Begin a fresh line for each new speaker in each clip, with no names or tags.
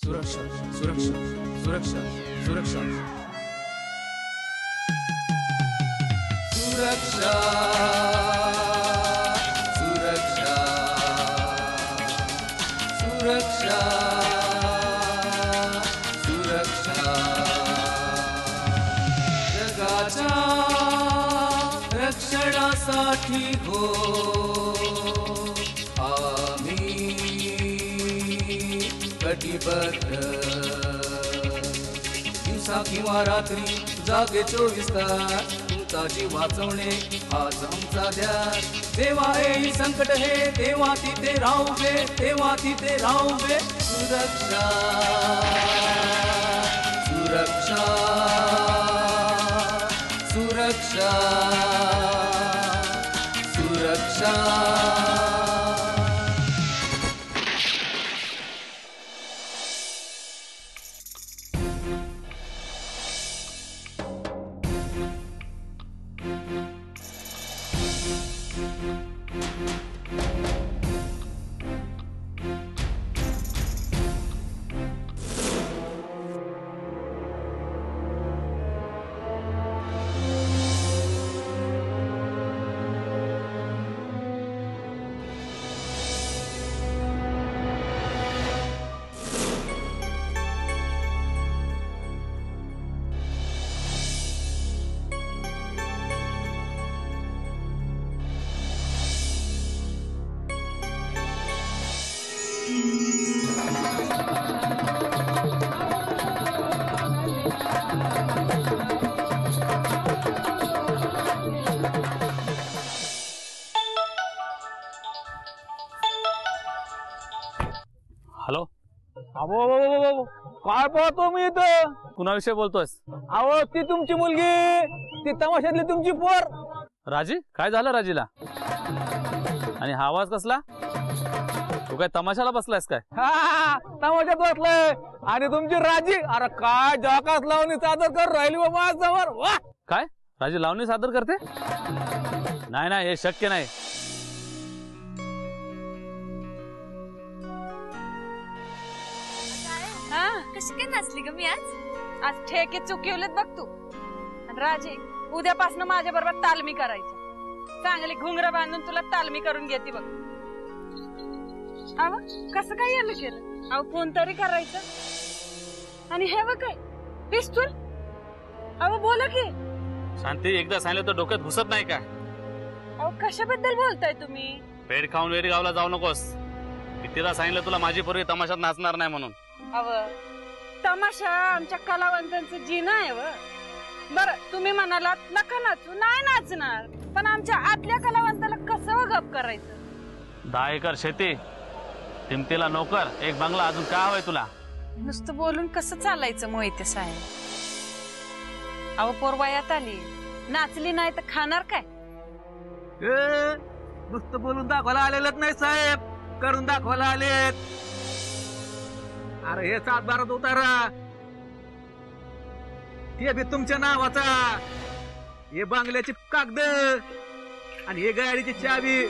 सुरक्षा सुरक्षा सुरक्षा सुरक्षा सुरक्षा सुरक्षा सुरक्षा सुरक्षा जगाच्या रक्षणासाठी हो आम्ही कटिबद्ध दिवसा किंवा रात्री जागे 24 तास तुमचा जीव वाचवणे हाच आमचा ध्यास तेव्हा येईल संकट हे तेव्हा तिथे राहू दे तेव्हा तिथे राहू दे सुरक्षा सुरक्षा सुरक्षा सुरक्षा
हॅलो
अहो काय पाहतो मी इथं
कुणाविषयी बोलतोयस?
अहो ती तुमची मुलगी ती तमाशातली तुमची पोर
राजी काय झालं राजीला? आणि हा आवाज कसला? तू काय तमाशाला बसलायस काय?
हा तमाशात बसलाय आणि तुमची राजी अरे काय जॉकास लावणी सादर कर राहिली बाबा समोर वा
काय राजी लावणी सादर करते? नाही नाही हे शक्य नाही.
कशी काय नाचली ग मी आज ठेके चुकवलेत बघ तू. राजे उद्यापासून माझ्या बरोबर तालमी करायची चांगली घुंगरं बांधून तुला तालमी करून घेते बघ. अव कसं काय याला केलं? अव फोन तरी करायचं आणि हे बघ काय पिस्तूल. अव बोला की
शांती एकदा सांगितलं तर डोक्यात घुसत नाही का?
अव कशाबद्दल बोलताय तुम्ही?
पेड खाऊन वेरीगावला जाऊ नकोस. कितीदा सांगितलं तुला माझी पोरगी तमाशात नाचणार नाही म्हणून.
अव तमाशा आमच्या कलावंतांचं जीणं आहे व. बर तुम्ही म्हणालात नका नाचू नाही नाचणार पण आमच्या आतल्या कलावंताला कसं गप करायचं?
10 एकर शेती तिमतीला नोकर एक बंगला अजून काय हवंय तुला?
नुसतं बोलून कसं चालायचं मोहिते साहेब? अहो पोरवायात आली नाचली नाही तर खाणार काय?
नुसतं बोलून दाखवायला आलेलंच नाही साहेब करून दाखवायला आलेत. अरे हे 7-12 उतारा ते बी तुमच्या नावाचा हे बांगल्याची कागद आणि हे गाडीची चावी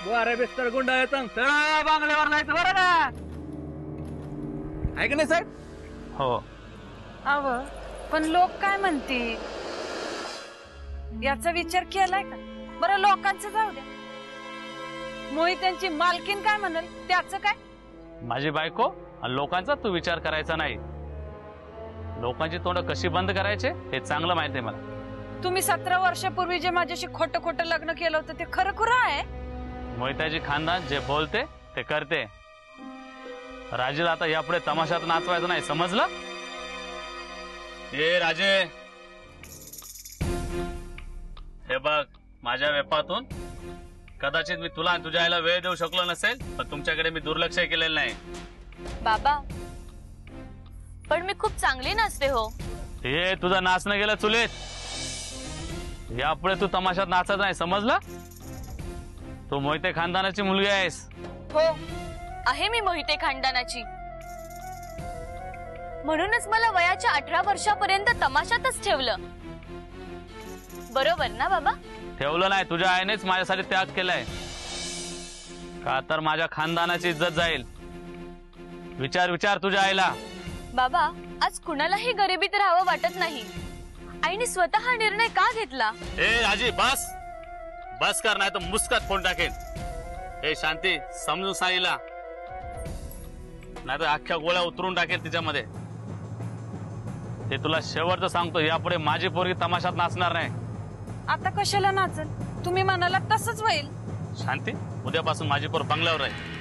बरं बेस्तर गुंडाळायचं सगळं बांगल्यावर जायचं बरं का? आहे का नाही साहेब?
हो.
अव पण लोक काय म्हणतील याचा विचार केलाय का? बरं लोकांचं जाऊ द्या मोहित्यांची मालकीन काय म्हणाल त्याचं काय?
माझी बायको आणि लोकांचा तू विचार करायचा नाही. लोकांची तोंड कशी बंद करायचे हे चांगलं माहिती आहे मला.
तुम्ही 17 वर्षापूर्वी जे माझ्याशी खोटं खोटं लग्न केलं होतं ते खरं खुरं आहे?
मोहिताची खानदान जे बोलते ते करते. राजेला आता यापुढे तमाशात नाचवायचं नाही समजलं? ए राजे हे बघ माझ्या वेपातून कदाचित मी तुला तुझ्या आईला वेळ देऊ शकलो नसेल पण तुमच्याकडे मी दुर्लक्ष केलेलं नाही.
बाबा पण मी खूप चांगली नाचते हो.
हे तुझं नाचणं गेलं चुलीत. यापुढे तू तमाशात नाचत नाही समजलं? तू मोहिते खानदानाची मुलगी आहेस.
हो आहे मी मोहिते खानदानाची. म्हणूनच मला वयाच्या 18 वर्षापर्यंत तमाशातच ठेवलं. बरोबर ना बाबा?
ठेवलं नाही तुझ्या आईनेच माझ्यासाठी त्याग केलाय. का तर माझ्या खानदानाची इज्जत जाईल. विचार विचार तुझ्या आईला.
बाबा, आज कुणालाही गरिबीत राहावं वाटत नाही. आईने स्वतः हा निर्णय का घेतला?
ए आजी बस बस कर, नाही तर मुस्कात फोन टाकेन. ए शांती, समजून सांगितला, नाही तर अख्ख्या गोळ्या उतरून टाकेल तिच्यामध्ये. ते तुला शेवटचं सांगतो, यापुढे माझी पोरगी तमाशात नाचणार नाही.
आता कशाला नाचल? तुम्ही म्हणाला तसंच होईल.
शांती, उद्यापासून माझी पोर बंगल्यावर आहे.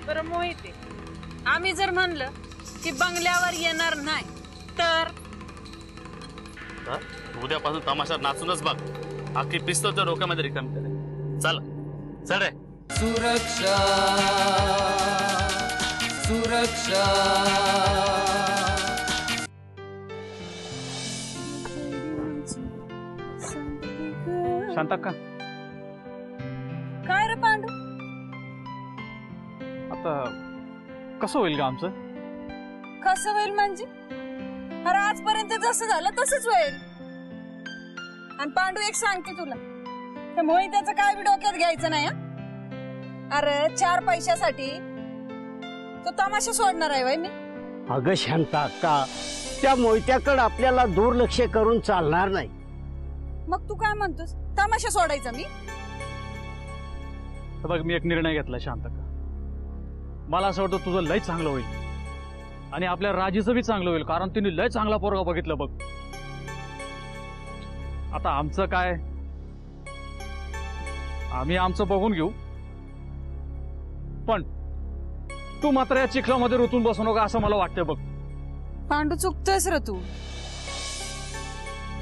बरं मोहिते, आम्ही जर म्हणलं की बंगल्यावर येणार नाही तर
उद्यापासून तमाशात नाचूनच बघ. अख्खी पिस्तूल तर डोक्यामध्ये रिकामी करे. चल चल रे.
सुरक्षा सुरक्षा.
शांतक्का,
काय रे पांडू?
आता कसं होईल का आमचं?
कसं होईल म्हणजे? अरे आजपर्यंत जसं झालं तसंच होईल. आणि पांडू एक सांगते तुला, त्या मोहित्याचं काय बी डोक्यात घ्यायचं नाही हं? अरे 4 पैशासाठी तो तमाशा सोडणार आहे वय मी?
अगं शांता अक्का, त्या मोहित्याकडे आपल्याला दुर्लक्ष करून चालणार नाही.
मग तू काय म्हणतोस, तमाशा सोडायचा मी?
तर बघ, मी एक निर्णय घेतला शांतक्का. मला असं वाटतं तुझं लय चांगलं होईल आणि आपल्या राजीचं बी चांगलं होईल, कारण तिने लय चांगला पोरगा बघितलं बघ. आता आमचं काय, आम्ही आमचं बघून घेऊ, पण तू मात्र या चिखलामध्ये रुतून बसू नका असं मला वाटतं बघ.
पांडू चुकतोयस रे तू.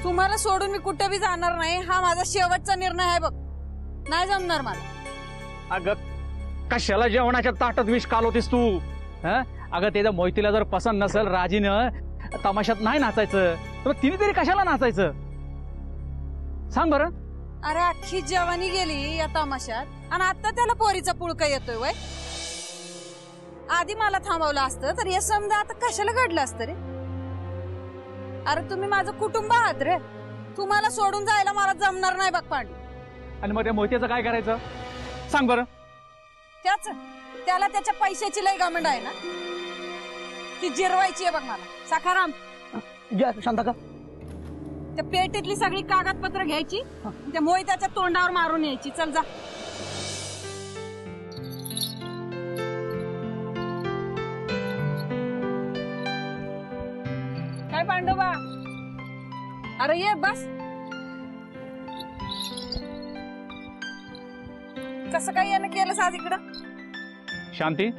तुम्हाला सोडून मी कुठे बी जाणार नाही, हा माझा शेवटचा निर्णय आहे बघ. नाही जमणार मला.
अगं कशाला जेवणाच्या ताटात विष कालवतीस तू? अगं त्याच्या मोहितीला जर पसंत नसेल राजीनं तमाशात नाही नाचायचं, तर तिने तरी कशाला नाचायचं सांग बरं?
अरे अख्खी जवानी गेली या तमाशात आणि आता त्याला पोरीचा पुळका येतोय वय. आधी मला थांबवलं असतं तर हे समजा आता कशाला घडलं असतं रे. अरे तुम्ही माझं कुटुंब आहात रे. तुम्हाला सोडून जायला मला जमणार नाही बघ पांडू.
आणि मग त्या मोहित्याचं काय करायचं सांग बरं?
त्याला त्याच्या पैशाची लय घमंड आहे ना, ती जिरवायची आहे बघ मला. सखाराम,
शांता,
त्या पेटीतली सगळी कागदपत्र घ्यायची, त्या मोहित्याच्या तोंडावर मारून यायची. चल जा. काय पांडोबा, अरे ये बस. कसं काय यानं केलंस आज इकडं?
शांती,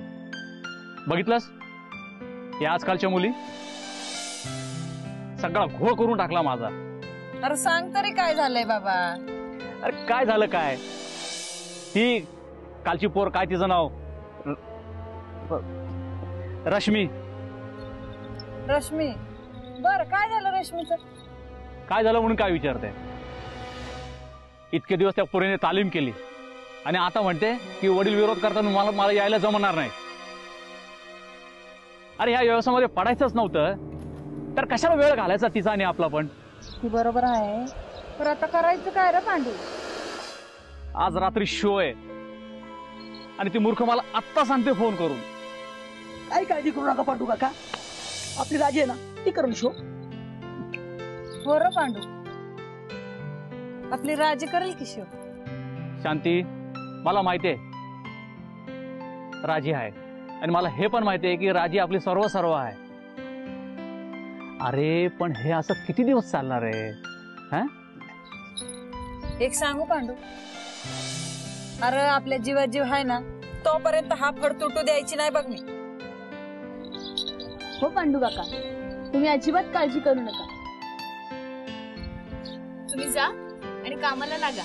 बघितलंस या आजकालच्या मुली, सगळा घोळ करून टाकला माझा.
अरे सांग तरी काय झालंय बाबा?
अरे काय झालं काय? ही कालची पोर, काय तिचं नाव? रश्मी.
रश्मी? बर, काय झालं रश्मीचं?
काय झालं म्हणून काय विचारते? इतके दिवस त्या पोरीने तालीम केली आणि आता म्हणते की वडील विरोध करताना मला यायला जमणार नाही. अरे ह्या व्यवसायामध्ये पडायचंच नव्हतं तर कशाला वेळ घालायचा तिचा आणि आपला पण?
ती बरोबर आहे, पण आता करायचं काय रे पांडू?
आज रात्री शो आहे आणि ती मूर्ख मला आत्ता सांगते फोन करून.
काही काळजी करू नका पांडू काका, आपली राजी आहे ना, ती करून शो.
हो रे पांडू, आपली राजी करेल की शो.
शांती, मला माहितीये राजी आहे आणि मला हे पण माहितीये की राजी आपली सर्व आहे. अरे पण हे असं किती दिवस चालणार आहे?
एक सांगू पांडू, अरे आपल्या जीवात जीव आहे ना, तोपर्यंत हा फड तुटू द्यायची नाही बघ मी.
हो पांडू काका, तुम्ही अजिबात काळजी करू नका. तुम्ही जा आणि कामाला लागा.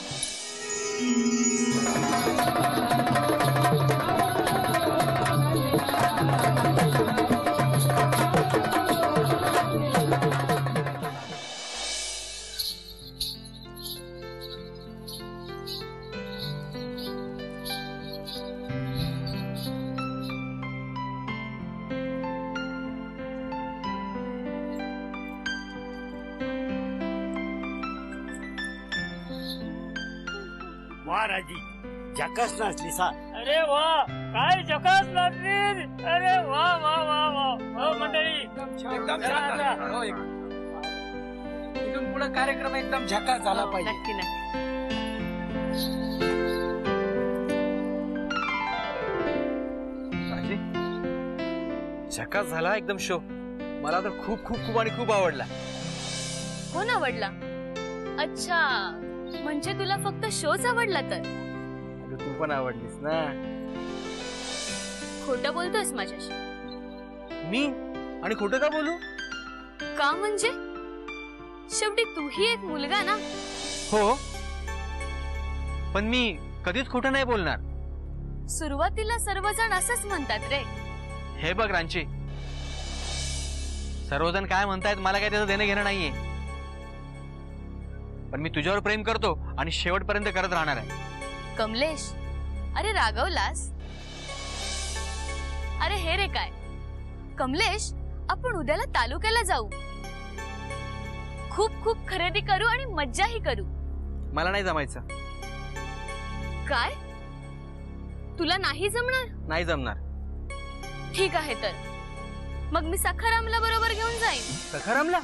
वा राजी, झकास नाचली सा.
अरे वा, काय झकास लागली. अरे वा वा वा वा. हो मंडळी
एकदम छान. हो, इथून पुढे कार्यक्रम एकदम झकास झाला पाहिजे.
नक्की नक्की.
झकास झाला एकदम शो. मला तर खूप खूप खूप आणि खूप आवडला.
कोण आवडला? अच्छा, म्हणजे तुला फक्त शोच आवडला तर?
अगं तू पण आवडलीस ना.
खोटं बोलतोयस माझ्याशी?
मी आणि खोटं का बोलू?
का म्हणजे शेवटी तूही एक मुलगा ना.
हो, पण मी कधीच खोटं नाही बोलणार.
सुरुवातीला सर्वजण असंच म्हणतात रे.
हे बघ रांची, सर्वजण काय म्हणतायत मला काय त्याचं देणं घेणं नाहीये, पण मी तुझ्यावर प्रेम करतो आणि शेवटपर्यंत करत राहणार आहे.
कमलेश, अरे रागवलास? अरे हे रे काय कमलेश, आपण उद्याला तालुक्याला जाऊ, खूप खूप खरेदी करू आणि मज्जाही करू.
मला नाही जमायचं.
काय? तुला नाही जमणार?
नाही जमणार.
ठीक आहे, तर मग मी सखारामला बरोबर घेऊन जाईन.
सखारामला?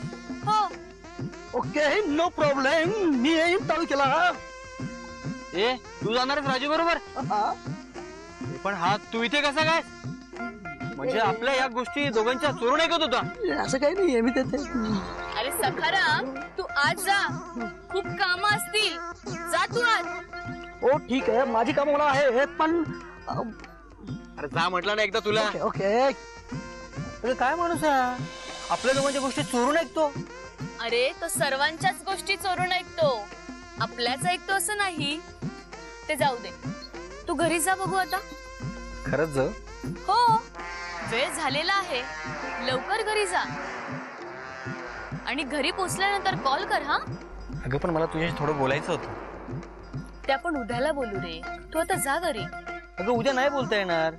हो.
Okay, no problem. मी येईन तालुक्याला.
ए, तू जाणारच राजू बरोबर? पण हा तू इथे कसा काय? म्हणजे आपल्या या गोष्टी दोघांच्या चोरून ऐकत होता?
असं काही नाहीये मी तिथे.
अरे सखाराम, तू आज जा, खूप काम असतील. जा तू आज.
ओ ठीक आहे, माझी कामं मला आहे, पण
अरे जा म्हटलं ना एकदा तुला.
Okay okay.
अरे काय माणूस आहे, आपल्या दोघांच्या गोष्टी चोरून ऐकतो.
अरे तो सर्वांच्याच गोष्टी चोरून ऐकतो, आपल्याच ऐकतो असं नाही. ते जाऊ दे, तू घरी जा बघू आता.
खरंच जा?
हो, वेळ झालेला आहे, लवकर घरी जा आणि घरी पोचल्यानंतर कॉल कर. हा
अगं पण मला तुझ्याशी थोडं बोलायचं होतं.
ते आपण उद्याला बोलू रे, तू आता जा घरी.
अगं उद्या नाही बोलता येणार.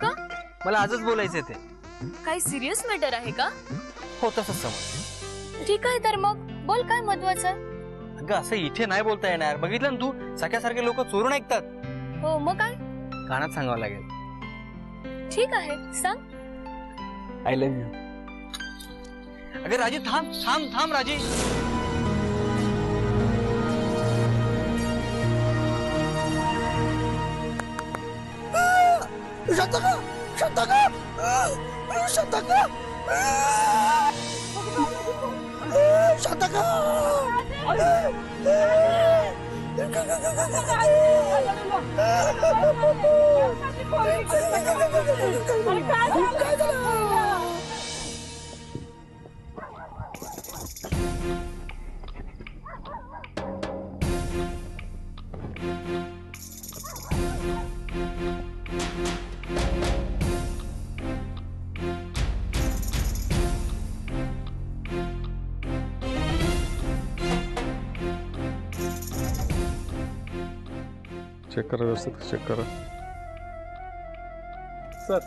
का?
मला आजच बोलायचंय ते.
काही सिरियस मॅटर आहे का?
हो तसंच समज.
ठीक आहे, तर मग बोल, काय महत्वाचं आहे?
अगं असं इथे नाही बोलता येणार. बघितलं ना तू, सख्यासारखे लोक चोरून ऐकतात.
हो मग काय?
कानात सांगावं लागेल.
ठीक आहे, सांग.
I love you. अगं राजी, थांब थांब थांब राजी.
शांतका, शांतका, शांतका, शांतका. काय झालं?
चेक करा, व्यवस्थित चेक करा.
सर,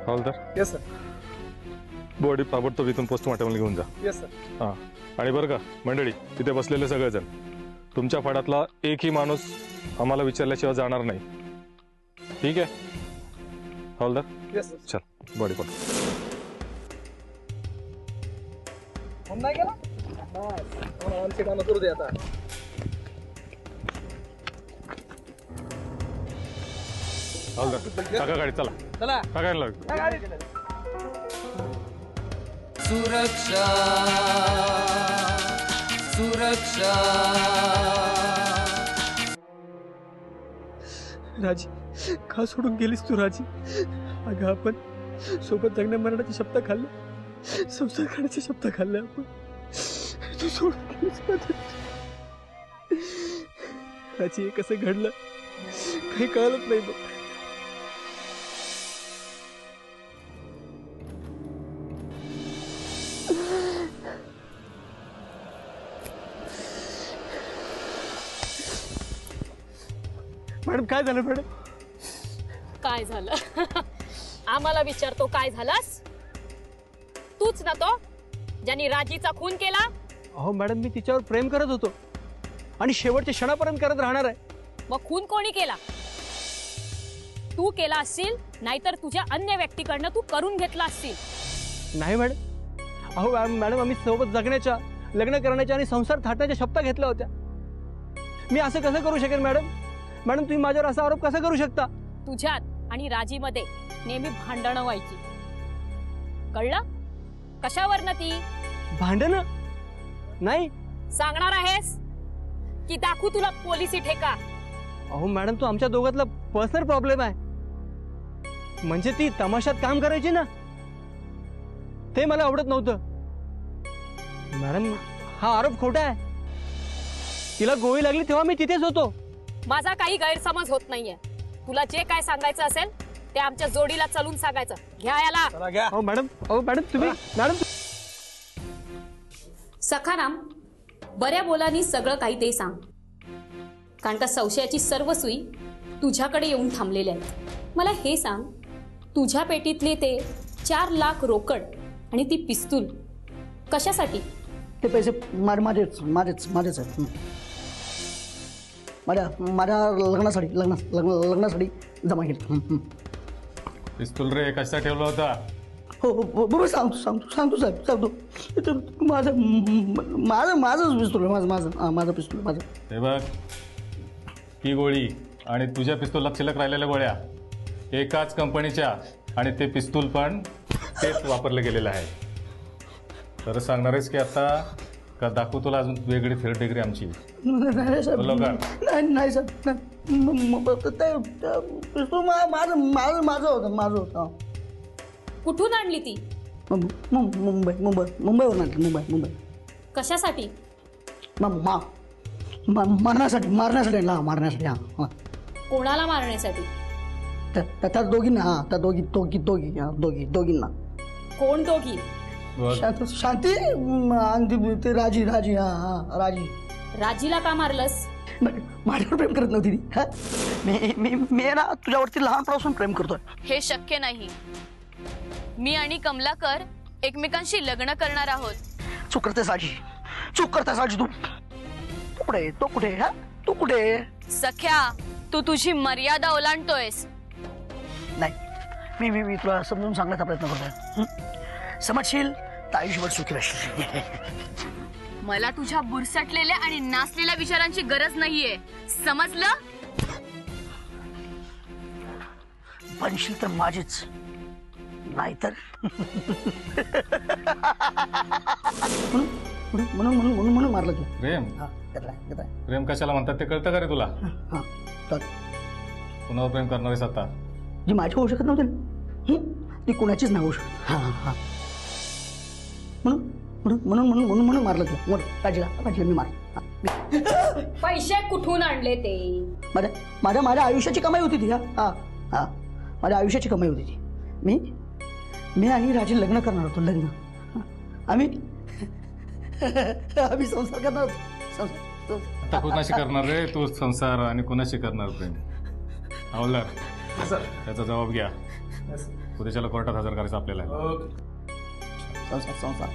हवालदार.
Yes sir.
बॉडी ताबडतोब इथून पोस्टमॉर्टमला घेऊन जा.
Yes sir.
हां, आणि बरं का मंडळी, तिथे बसलेले सगळेजण, तुमच्या फडातला एकही माणूस आम्हाला विचारल्याशिवाय जाणार नाही. ठीक आहे हवालदार?
Yes sir.
चल बॉडी पण
नाही गेला. आमची कामं करू दे आता.
हवालदार टाका गाडी, चला
चला
टाकायला लाग.
सुरक्षा सुरक्षा.
राजी, का सोडून गेलीस तू राजी? अगं आपण सोबत जगण्या मरण्याचे शब्द खाल्ले, संसार करण्याचे शब्द खाल्ले आपण. तू सोडून गेलीस राजी. हे कसं घडलं काही कळलंच नाही बघ. मॅडम काय झालं मॅडम?
काय झालं? आम्हाला विचारतो काय झालास? तूच ना तो ज्यानी राजीचा खून केला?
अहो मॅडम, मी तिच्यावर प्रेम करत होतो आणि शेवटच्या क्षणापर्यंत करत राहणार आहे.
मग खून कोणी केला? तू केला असशील, नाहीतर तुझ्या अन्य व्यक्तीकडनं तू करून घेतला असशील.
नाही मॅडम. अहो मॅडम, आम्ही सोबत जगण्याच्या, लग्न करण्याच्या आणि संसार थाटण्याच्या शपथा घेतल्या होत्या. मी असं कसं करू शकेन मॅडम? मॅडम तुम्ही माझ्यावर असा आरोप कसा करू शकता?
तुझ्यात आणि राजीमध्ये नेहमी भांडणं व्हायची, कळलं? कशावर ती
भांडणं? नाही.
सांगणार आहेस की दाखवू तुला पोलिसी ठेका?
अहो मॅडम, तो आमच्या दोघातला पर्सनल प्रॉब्लेम आहे. म्हणजे ती तमाशात काम करायची ना, ते मला आवडत नव्हतं. मॅडम हा आरोप खोटा आहे. तिला गोळी लागली तेव्हा मी तिथेच होतो.
माझा काही गैरसमज होत नाहीये. तुला जे काय सांगायचं असेल ते आमच्या जोडीला चलून सांगायचं. घ्या याला.
अहो मॅडम, तुम्ही मॅडम.
सखाराम, बऱ्या बोलानी सगळं काही ते सांग, कारण का संशयाची सर्व सुई तुझ्याकडे येऊन थांबलेल्या आहेत. मला हे सांग, तुझ्या पेटीतले ते 4 लाख रोकड आणि ती पिस्तूल कशासाठी?
ते पैसे माझेच आहेत. माझ्या लग्नासाठी जमा केले.
पिस्तूल रे कसा ठेवला होता?
हो सांगतो साहेब. माझंच पिस्तूल आहे. माझं पिस्तूल माझं.
हे बघ, ही गोळी आणि तुझ्या पिस्तूलात शिल्लक राहिलेल्या गोळ्या एकाच कंपनीच्या, आणि ते पिस्तूल पण तेच वापरलं गेलेलं आहे. तर सांगणार आहेस की आता का दाखवू तुला अजून वेगळी थर्ड डिग्री आमची?
नाही सर. पिस्तूल माझं होतं.
कुठून आणली ती?
मुंबईवरून आणली. मुंबई.
कशासाठी?
मारण्यासाठी. हा.
कोणाला मारण्यासाठी?
त्या दोघींना. दोघींना.
कोण दोघी?
शांती आणि ते राजी.
राजीला का मारलंस?
माझ्यावर प्रेम करत नव्हती ती. मी ना तुझ्यावरती लहानपणापासून प्रेम करतोय.
हे शक्य नाही. मी आणि कमलाकर एकमेकांशी लग्न करणार आहोत.
चूक करतेस राजी. तू कुठे? तो कुठे? तू कुठे?
सख्या, तू तुझी मर्यादा ओलांडतोयस.
नाही, मी तुला समजून सांगण्याचा प्रयत्न करतोय. समजशील तर आयुष्यभर सुखी राहशील.
मला तुझ्या बुरसटलेल्या आणि नासलेल्या विचारांची गरज नाहीये, समजलं?
बनशील तर माझीच, नाहीतर म्हणून मारलं तू.
प्रेम कशाला म्हणतात ते कळतं का रे तुला? कुणावर प्रेम करणार आहेस आता?
जी माझी होऊ शकत नव्हती ती कुणाचीच नाही होऊ शकत. म्हणून मारलं तू. राजीला मी मार.
पैसे कुठून आणले ते?
माझ्या आयुष्याची कमाई होती ती. माझ्या आयुष्याची कमाई होती ती. मी आणि राजी लग्न करणार होतो. आम्ही संसार करणार होतो.
आता कुणाशी करणार रे तू संसार आणि कुणाशी करणार प्रेम? हवलदार, त्याचा जबाब घ्या. उद्याच्याला कोर्टात हजर करायचं आपल्याला.
संसार